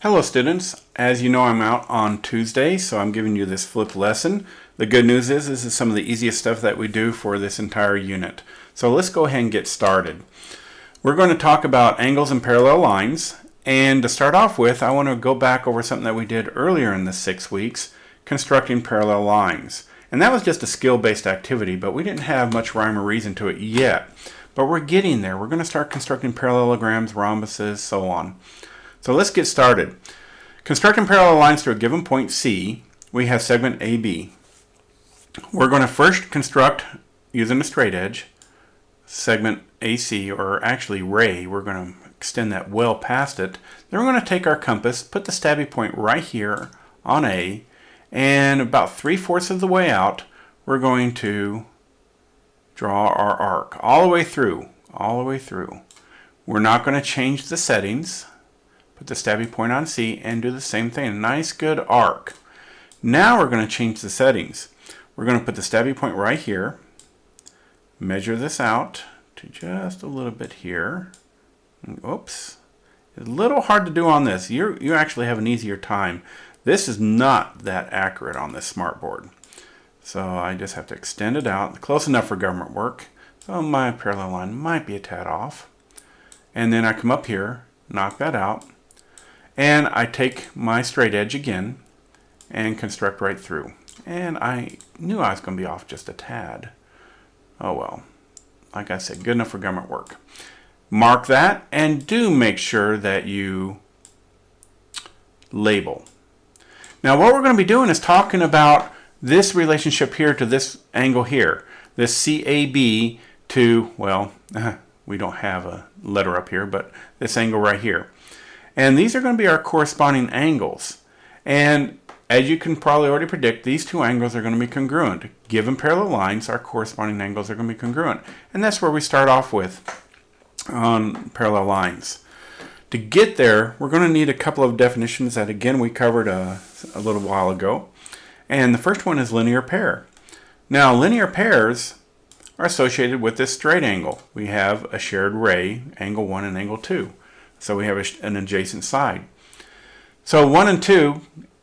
Hello students, as you know I'm out on Tuesday, so I'm giving you this flipped lesson. The good news is this is some of the easiest stuff that we do for this entire unit. So let's go ahead and get started. We're going to talk about angles and parallel lines, and to start off with I want to go back over something that we did earlier in the 6 weeks, constructing parallel lines. And that was just a skill-based activity, but we didn't have much rhyme or reason to it yet. But we're getting there. We're going to start constructing parallelograms, rhombuses, so on. So let's get started. Constructing parallel lines to a given point C, we have segment AB. We're going to first construct, using a straight edge, segment AC, or actually ray. We're going to extend that well past it. Then we're going to take our compass, put the stabby point right here on A, and about 3/4 of the way out, we're going to draw our arc all the way through, We're not going to change the settings. Put the stabby point on C and do the same thing. A nice good arc. Now we're going to change the settings. We're going to put the stabby point right here. Measure this out to just a little bit here. Oops. It's a little hard to do on this. You actually have an easier time. This is not that accurate on this smartboard. So I just have to extend it out. Close enough for government work. So my parallel line might be a tad off. And then I come up here, knock that out. And I take my straight edge again and construct right through. And I knew I was going to be off just a tad. Oh well. Like I said, good enough for government work. Mark that and do make sure that you label. Now what we're going to be doing is talking about this relationship here to this angle here. This CAB to, well, we don't have a letter up here, but this angle right here. And these are going to be our corresponding angles. And as you can probably already predict, these two angles are going to be congruent. Given parallel lines, our corresponding angles are going to be congruent. And that's where we start off with on parallel lines. To get there, we're going to need a couple of definitions that, again, we covered a little while ago. And the first one is linear pair. Now, linear pairs are associated with this straight angle. We have a shared ray, angle 1 and angle 2. So we have an adjacent side. So 1 and 2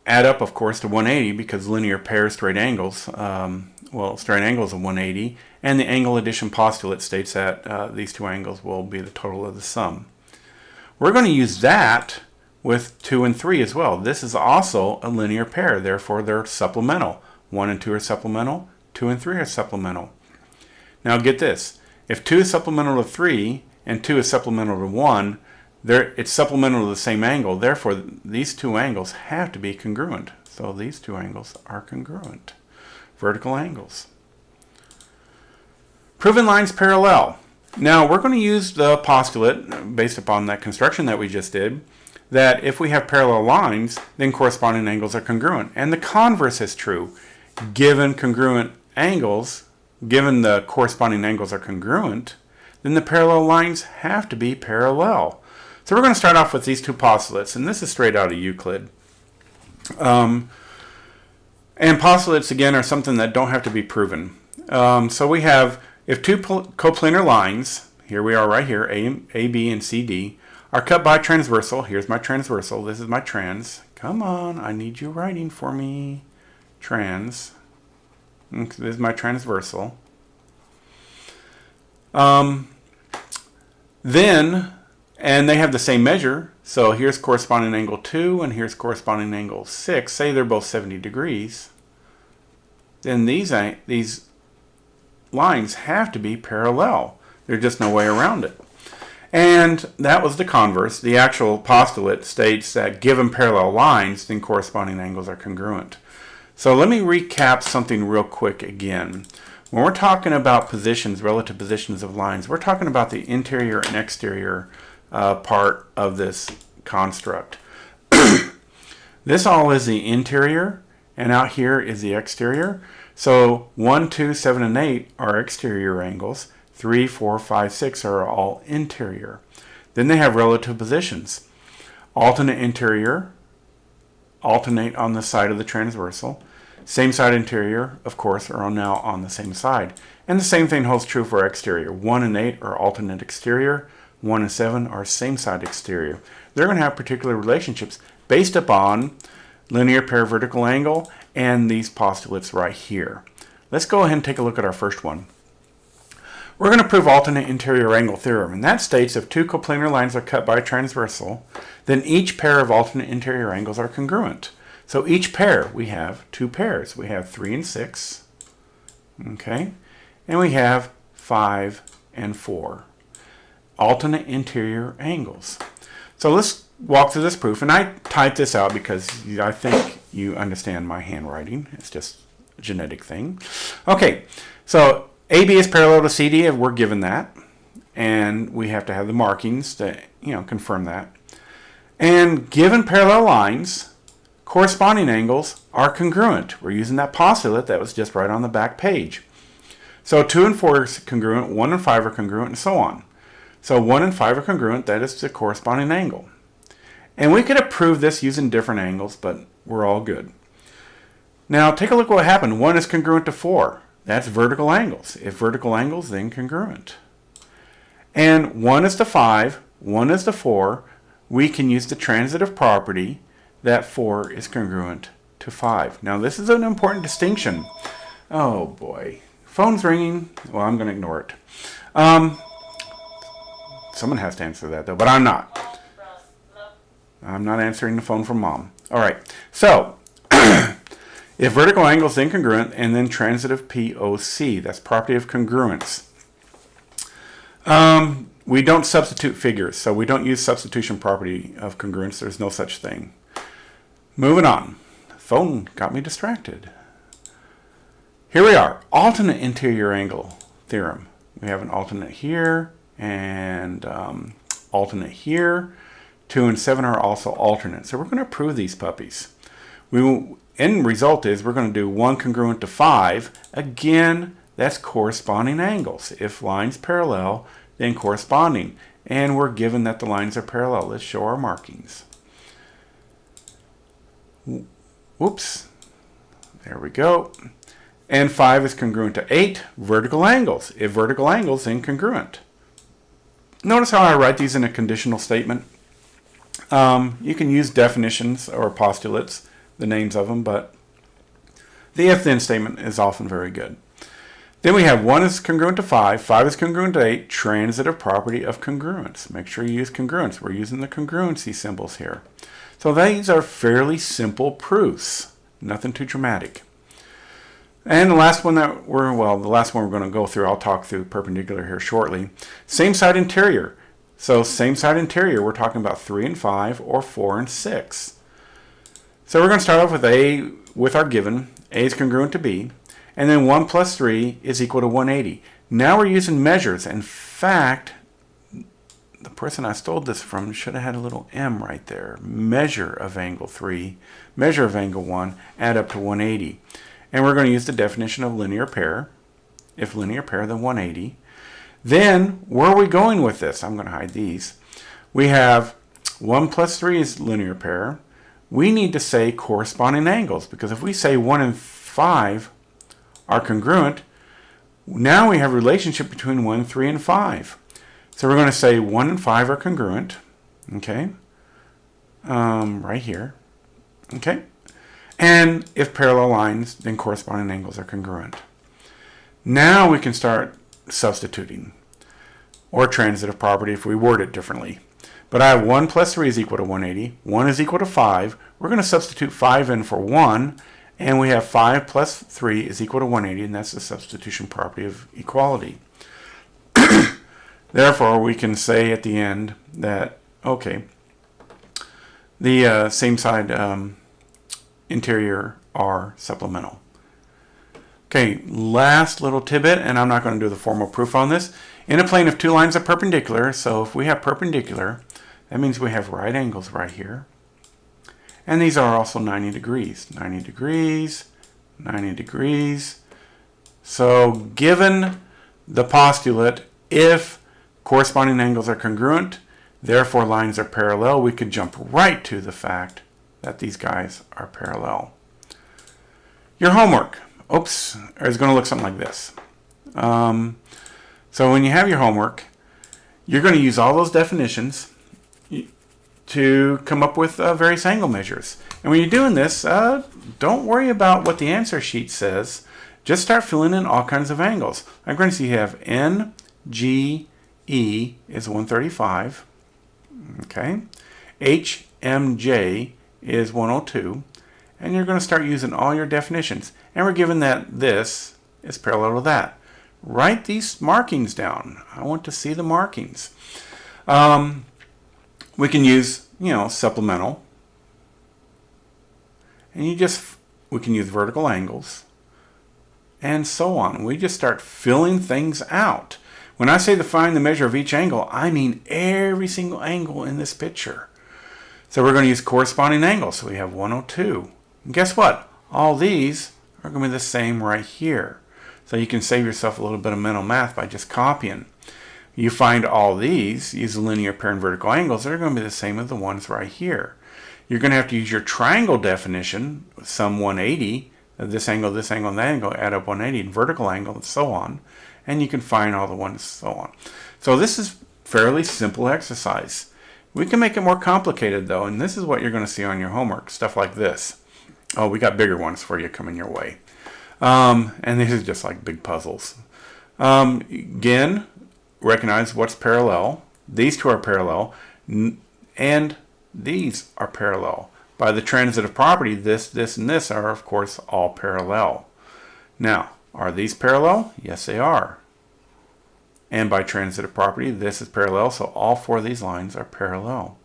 add up, of course, to 180 because linear pair straight angles, straight angles are 180, and the angle addition postulate states that these two angles will be the total of the sum. We're going to use that with 2 and 3 as well. This is also a linear pair, therefore they're supplemental. 1 and 2 are supplemental, 2 and 3 are supplemental. Now get this, if 2 is supplemental to 3 and 2 is supplemental to 1, it's supplemental to the same angle, therefore these two angles have to be congruent. So these two angles are congruent. Vertical angles. Proven lines parallel. Now we're going to use the postulate, based upon that construction that we just did, that if we have parallel lines, then corresponding angles are congruent. And the converse is true. Given congruent angles, given the corresponding angles are congruent, then the parallel lines have to be parallel. So we're going to start off with these two postulates, and this is straight out of Euclid. And postulates, again, are something that don't have to be proven. So we have, if two coplanar lines, here we are right here, A, B, and CD, are cut by transversal. Here's my transversal. This is my trans. Come on, I need you writing for me. Trans. This is my transversal. And they have the same measure, so here's corresponding angle 2 and here's corresponding angle 6. Say they're both 70 degrees. Then these lines have to be parallel. There's just no way around it. And that was the converse. The actual postulate states that given parallel lines, then corresponding angles are congruent. So let me recap something real quick again. When we're talking about positions, relative positions of lines, we're talking about the interior and exterior part of this construct. This all is the interior, and out here is the exterior. So 1, 2, 7, and 8 are exterior angles. 3, 4, 5, 6 are all interior. Then they have relative positions. Alternate interior, alternate on the side of the transversal. Same side interior, of course, are now on the same side. And the same thing holds true for exterior. 1 and 8 are alternate exterior. 1 and 7 are same side exterior. They're going to have particular relationships based upon linear pair vertical angle and these postulates right here. Let's go ahead and take a look at our first one. We're going to prove alternate interior angle theorem, and that states if two coplanar lines are cut by a transversal, then each pair of alternate interior angles are congruent. So each pair, we have two pairs. We have 3 and 6, okay, and we have 5 and 4. Alternate interior angles. So let's walk through this proof, and I typed this out because I think you understand my handwriting. It's just a genetic thing. Okay, so AB is parallel to CD, if we're given that, and we have to have the markings to confirm that. And given parallel lines, corresponding angles are congruent. We're using that postulate that was just right on the back page. So 2 and 4 is congruent, 1 and 5 are congruent, and so on. So 1 and 5 are congruent, that is the corresponding angle. And we could have proved this using different angles, but we're all good. Now take a look at what happened. 1 is congruent to 4. That's vertical angles. If vertical angles, then congruent. And 1 is to 5, 1 is to 4. We can use the transitive property that 4 is congruent to 5. Now this is an important distinction. Oh boy. Phone's ringing. Well, I'm going to ignore it. Someone has to answer that though, but I'm not. I'm not answering the phone from Mom. All right. So if vertical angle is incongruent, and then transitive POC, that's property of congruence. We don't substitute figures, so we don't use substitution property of congruence. There's no such thing. Moving on. Phone got me distracted. Here we are. Alternate interior angle theorem. We have an alternate here and alternate here. 2 and 7 are also alternate. So we're going to prove these puppies. End result is we're going to do 1 congruent to 5. Again, that's corresponding angles. If lines parallel, then corresponding. And we're given that the lines are parallel. Let's show our markings. Whoops. There we go. And 5 is congruent to 8. Vertical angles. If vertical angles, then congruent. Notice how I write these in a conditional statement. You can use definitions or postulates, the names of them, but the if-then statement is often very good. Then we have 1 is congruent to 5, 5 is congruent to 8, transitive property of congruence. Make sure you use congruence. We're using the congruency symbols here. So these are fairly simple proofs, nothing too dramatic. And the last one that the last one we're going to go through, I'll talk through perpendicular here shortly. Same side interior. So same side interior, we're talking about 3 and 5 or 4 and 6. So we're going to start off with A with our given. A is congruent to B. And then 1 plus 3 is equal to 180. Now we're using measures. In fact, the person I stole this from should have had a little m right there. Measure of angle 3, measure of angle 1, add up to 180. And we're going to use the definition of linear pair. If linear pair, then 180. Then, where are we going with this? I'm going to hide these. We have 1 plus 3 is linear pair. We need to say corresponding angles, because if we say 1 and 5 are congruent, now we have a relationship between 1, 3, and 5. So we're going to say 1 and 5 are congruent, okay, right here, okay. And if parallel lines, then corresponding angles are congruent. Now we can start substituting, or transitive property if we word it differently. But I have 1 plus 3 is equal to 180. 1 is equal to 5. We're going to substitute 5 in for 1. And we have 5 plus 3 is equal to 180. And that's the substitution property of equality. Therefore, we can say at the end that, okay, the same side interior are supplemental. Okay, last little tidbit, and I'm not going to do the formal proof on this. In a plane of two lines are perpendicular, so if we have perpendicular, that means we have right angles right here. And these are also 90 degrees. 90 degrees, 90 degrees. So given the postulate, if corresponding angles are congruent, therefore lines are parallel, we could jump right to the fact that these guys are parallel. Your homework, oops, is going to look something like this. So when you have your homework, you're going to use all those definitions to come up with various angle measures. And when you're doing this, don't worry about what the answer sheet says. Just start filling in all kinds of angles. I'm going to see you have NGE is 135. Okay. HMJ is 102. And you're going to start using all your definitions. And we're given that this is parallel to that. Write these markings down. I want to see the markings. We can use, supplemental. And we can use vertical angles. And so on. We just start filling things out. When I say to find the measure of each angle, I mean every single angle in this picture. So we're going to use corresponding angles. So we have 102. And guess what? All these are going to be the same right here. So you can save yourself a little bit of mental math by just copying. You find all these, use the linear pair and vertical angles, they're going to be the same as the ones right here. You're going to have to use your triangle definition, sum 180, this angle, and that angle, add up 180, and vertical angle, and so on. And you can find all the ones, so on. So this is fairly simple exercise. We can make it more complicated, though, and this is what you're going to see on your homework, stuff like this. Oh, we got bigger ones for you coming your way. And these are just like big puzzles. Again, recognize what's parallel. These two are parallel, and these are parallel. By the transitive property, this, and this are, of course, all parallel. Now, are these parallel? Yes, they are. And by transitive property, this is parallel, so all four of these lines are parallel.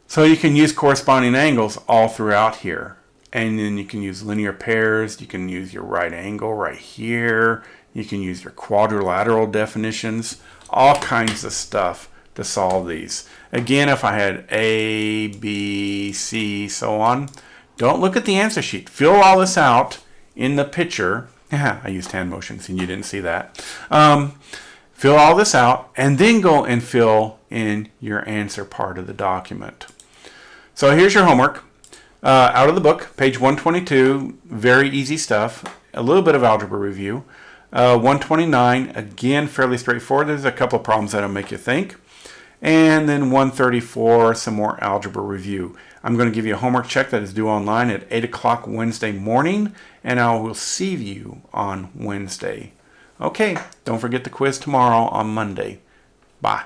So you can use corresponding angles all throughout here. And then you can use linear pairs. You can use your right angle right here. You can use your quadrilateral definitions. All kinds of stuff to solve these. Again, if I had A, B, C, so on, don't look at the answer sheet. Fill all this out in the picture. I used hand motions and you didn't see that. Fill all this out and then go and fill in your answer part of the document. So here's your homework. Out of the book, page 122, very easy stuff. A little bit of algebra review. 129, again, fairly straightforward. There's a couple of problems that'll make you think. And then 134, some more algebra review. I'm going to give you a homework check that is due online at 8 o'clock Wednesday morning, and I will see you on Wednesday. Okay, don't forget the quiz tomorrow on Monday. Bye.